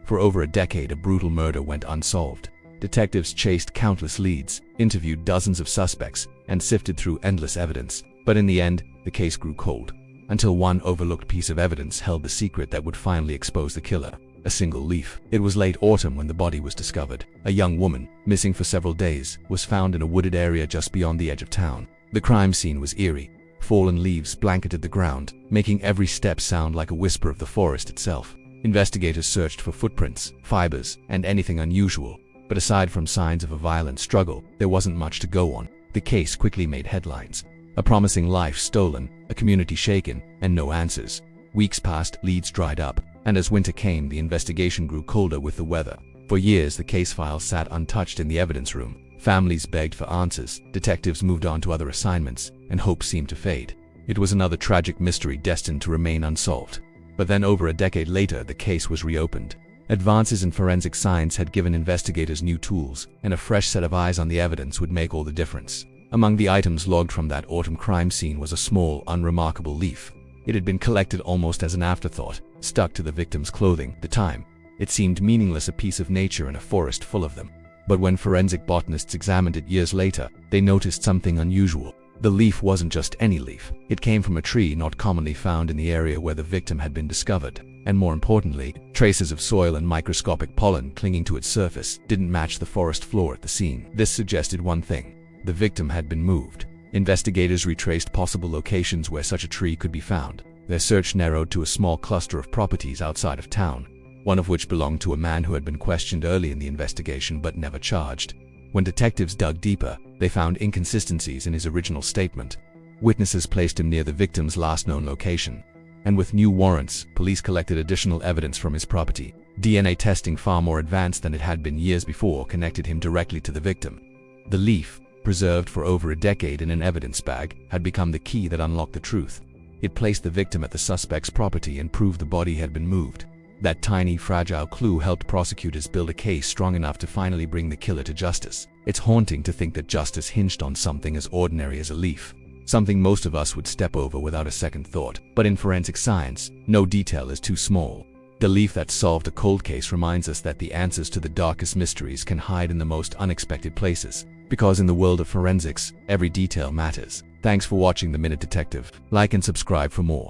For over a decade, a brutal murder went unsolved. Detectives chased countless leads, interviewed dozens of suspects, and sifted through endless evidence. But in the end, the case grew cold, until one overlooked piece of evidence held the secret that would finally expose the killer: a single leaf. It was late autumn when the body was discovered. A young woman, missing for several days, was found in a wooded area just beyond the edge of town. The crime scene was eerie. Fallen leaves blanketed the ground, making every step sound like a whisper of the forest itself. Investigators searched for footprints, fibers, and anything unusual, but aside from signs of a violent struggle, there wasn't much to go on. The case quickly made headlines. A promising life stolen, a community shaken, and no answers. Weeks passed, leads dried up, and as winter came, the investigation grew colder with the weather. For years, the case files sat untouched in the evidence room. Families begged for answers, detectives moved on to other assignments, and hope seemed to fade. It was another tragic mystery destined to remain unsolved. But then, over a decade later, the case was reopened. Advances in forensic science had given investigators new tools, and a fresh set of eyes on the evidence would make all the difference. Among the items logged from that autumn crime scene was a small, unremarkable leaf. It had been collected almost as an afterthought, stuck to the victim's clothing. At the time, it seemed meaningless, a piece of nature in a forest full of them. But when forensic botanists examined it years later, they noticed something unusual. The leaf wasn't just any leaf. It came from a tree not commonly found in the area where the victim had been discovered. And more importantly, traces of soil and microscopic pollen clinging to its surface didn't match the forest floor at the scene. This suggested one thing: the victim had been moved. Investigators retraced possible locations where such a tree could be found. Their search narrowed to a small cluster of properties outside of town, one of which belonged to a man who had been questioned early in the investigation but never charged. When detectives dug deeper, they found inconsistencies in his original statement. Witnesses placed him near the victim's last known location. And with new warrants, police collected additional evidence from his property. DNA testing, far more advanced than it had been years before, connected him directly to the victim. The leaf, preserved for over a decade in an evidence bag, had become the key that unlocked the truth. It placed the victim at the suspect's property and proved the body had been moved. That tiny, fragile clue helped prosecutors build a case strong enough to finally bring the killer to justice. It's haunting to think that justice hinged on something as ordinary as a leaf, something most of us would step over without a second thought. But in forensic science, no detail is too small. The leaf that solved a cold case reminds us that the answers to the darkest mysteries can hide in the most unexpected places. Because in the world of forensics, every detail matters. Thanks for watching The Minute Detective. Like and subscribe for more.